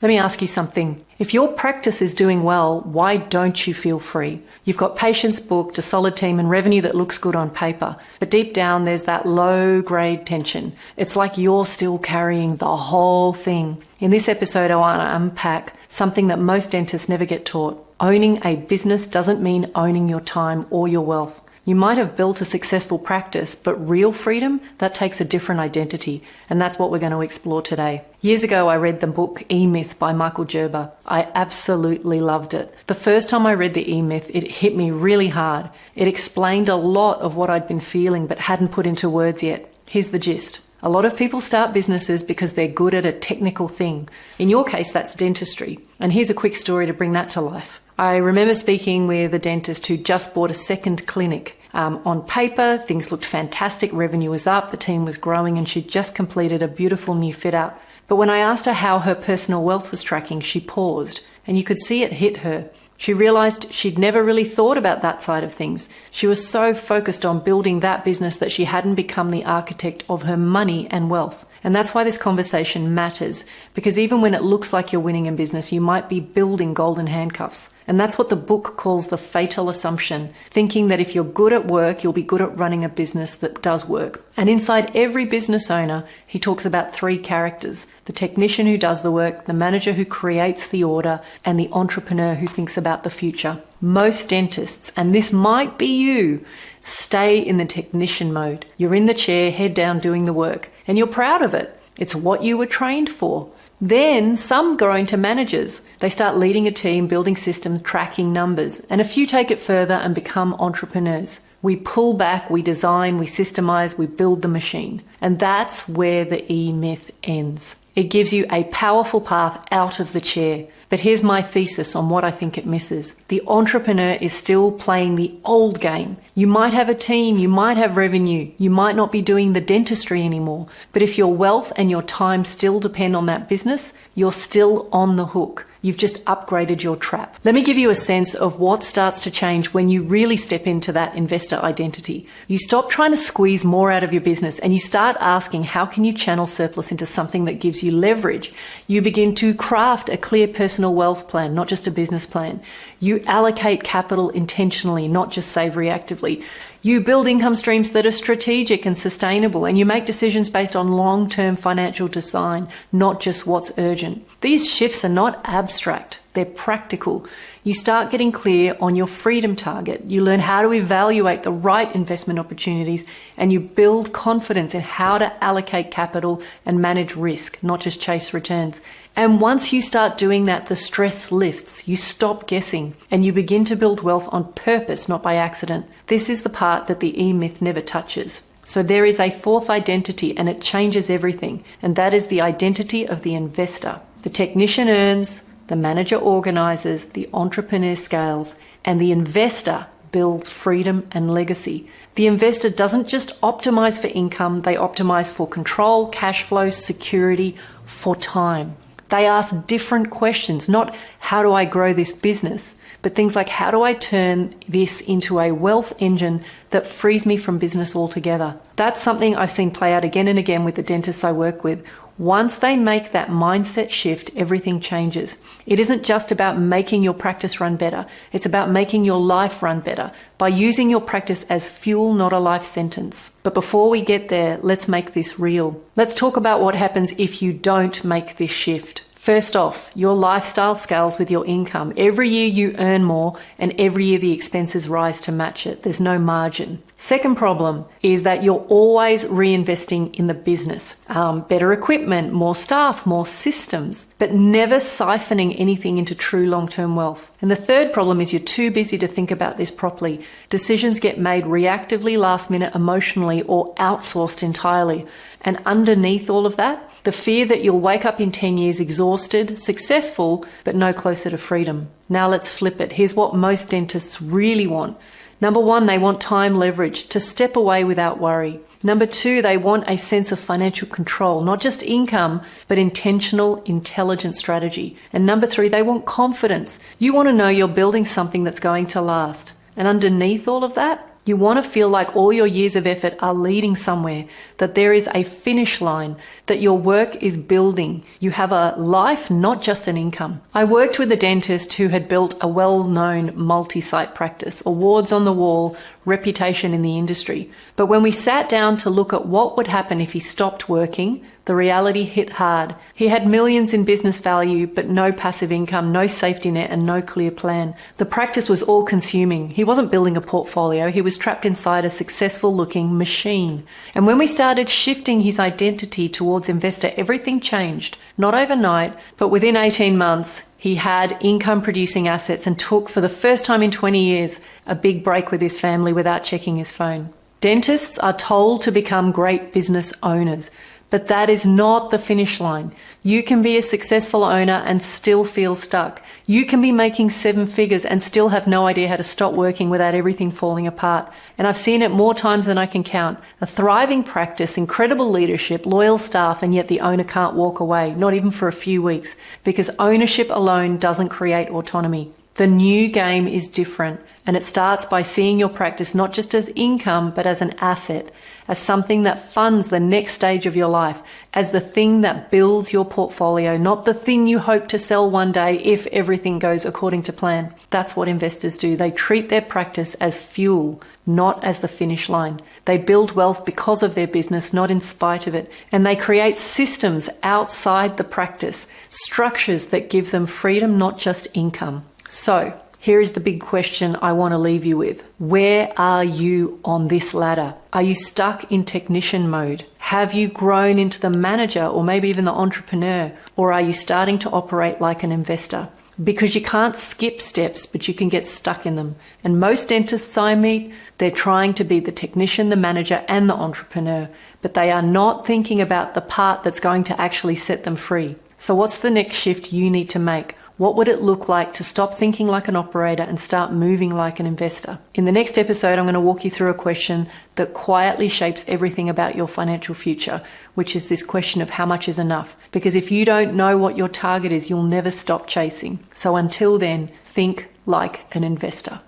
Let me ask you something. If your practice is doing well, why don't you feel free? You've got patients booked, a solid team and revenue that looks good on paper. But deep down, there's that low-grade tension. It's like you're still carrying the whole thing. In this episode, I want to unpack something that most dentists never get taught. Owning a business doesn't mean owning your time or your wealth. You might have built a successful practice, but real freedom, that takes a different identity. And that's what we're going to explore today. Years ago, I read the book E-Myth by Michael Gerber. I absolutely loved it. The first time I read the E-Myth, it hit me really hard. It explained a lot of what I'd been feeling but hadn't put into words yet. Here's the gist. A lot of people start businesses because they're good at a technical thing. In your case, that's dentistry. And here's a quick story to bring that to life. I remember speaking with a dentist who just bought a second clinic. On paper, things looked fantastic, revenue was up, the team was growing, and she'd just completed a beautiful new fit out. But when I asked her how her personal wealth was tracking, she paused, and you could see it hit her. She realized she'd never really thought about that side of things. She was so focused on building that business that she hadn't become the architect of her money and wealth. And that's why this conversation matters, because even when it looks like you're winning in business, you might be building golden handcuffs. And that's what the book calls the fatal assumption, thinking that if you're good at work, you'll be good at running a business that does work. And inside every business owner, he talks about three characters: the technician who does the work, the manager who creates the order, and the entrepreneur who thinks about the future. Most dentists, and this might be you, stay in the technician mode. You're in the chair, head down, doing the work, and you're proud of it. It's what you were trained for. Then some grow into managers. They start leading a team, building systems, tracking numbers, and a few take it further and become entrepreneurs. We pull back, we design, we systemize, we build the machine. And that's where the E-Myth ends. It gives you a powerful path out of the chair. But here's my thesis on what I think it misses. The entrepreneur is still playing the old game. You might have a team, you might have revenue, you might not be doing the dentistry anymore. But if your wealth and your time still depend on that business, you're still on the hook. You've just upgraded your trap. Let me give you a sense of what starts to change when you really step into that investor identity. You stop trying to squeeze more out of your business and you start asking, how can you channel surplus into something that gives you leverage? You begin to craft a clear personal wealth plan, not just a business plan. You allocate capital intentionally, not just save reactively. You build income streams that are strategic and sustainable, and you make decisions based on long-term financial design, not just what's urgent. These shifts are not abstract, they're practical. You start getting clear on your freedom target. You learn how to evaluate the right investment opportunities, and you build confidence in how to allocate capital and manage risk, not just chase returns. And once you start doing that, the stress lifts. You stop guessing and you begin to build wealth on purpose, not by accident. This is the part that the E-Myth never touches. So there is a fourth identity, and it changes everything. And that is the identity of the investor. The technician earns, the manager organizes, the entrepreneur scales, and the investor builds freedom and legacy. The investor doesn't just optimize for income, they optimize for control, cash flow, security, for time. They ask different questions, not how do I grow this business, but things like how do I turn this into a wealth engine that frees me from business altogether. That's something I've seen play out again and again with the dentists I work with. Once they make that mindset shift, everything changes. It isn't just about making your practice run better. It's about making your life run better by using your practice as fuel, not a life sentence. But before we get there, let's make this real. Let's talk about what happens if you don't make this shift. First off, your lifestyle scales with your income. Every year you earn more, and every year the expenses rise to match it. There's no margin. Second problem is that you're always reinvesting in the business. Better equipment, more staff, more systems, but never siphoning anything into true long-term wealth. And the third problem is you're too busy to think about this properly. Decisions get made reactively, last minute, emotionally, or outsourced entirely. And underneath all of that, the fear that you'll wake up in 10 years exhausted, successful, but no closer to freedom. Now let's flip it. Here's what most dentists really want. Number one, they want time leverage to step away without worry. Number two, they want a sense of financial control, not just income, but intentional, intelligent strategy. And number three, they want confidence. You want to know you're building something that's going to last. And underneath all of that, You want to feel like all your years of effort are leading somewhere, that there is a finish line, that your work is building. You have a life, not just an income. I worked with a dentist who had built a well-known multi-site practice, awards on the wall, reputation in the industry. But when we sat down to look at what would happen if he stopped working, the reality hit hard. He had millions in business value, but no passive income, no safety net, and no clear plan. The practice was all consuming. He wasn't building a portfolio. He was trapped inside a successful looking machine. And when we started shifting his identity towards investor, everything changed. Not overnight, but within 18 months, he had income producing assets and took, for the first time in 20 years, a big break with his family without checking his phone. Dentists are told to become great business owners, but that is not the finish line. You can be a successful owner and still feel stuck. You can be making 7 figures and still have no idea how to stop working without everything falling apart. And I've seen it more times than I can count. A thriving practice, incredible leadership, loyal staff, and yet the owner can't walk away, not even for a few weeks, because ownership alone doesn't create autonomy. The new game is different, and it starts by seeing your practice not just as income, but as an asset, as something that funds the next stage of your life, as the thing that builds your portfolio, not the thing you hope to sell one day if everything goes according to plan. That's what investors do. They treat their practice as fuel, not as the finish line. They build wealth because of their business, not in spite of it. And they create systems outside the practice, structures that give them freedom, not just income. So, here is the big question I want to leave you with. Where are you on this ladder? Are you stuck in technician mode? Have you grown into the manager or maybe even the entrepreneur? Or are you starting to operate like an investor? Because you can't skip steps, but you can get stuck in them. And most dentists I meet, they're trying to be the technician, the manager, and the entrepreneur, but they are not thinking about the part that's going to actually set them free. So what's the next shift you need to make? What would it look like to stop thinking like an operator and start moving like an investor? In the next episode, I'm going to walk you through a question that quietly shapes everything about your financial future, which is this question of how much is enough. Because if you don't know what your target is, you'll never stop chasing. So until then, think like an investor.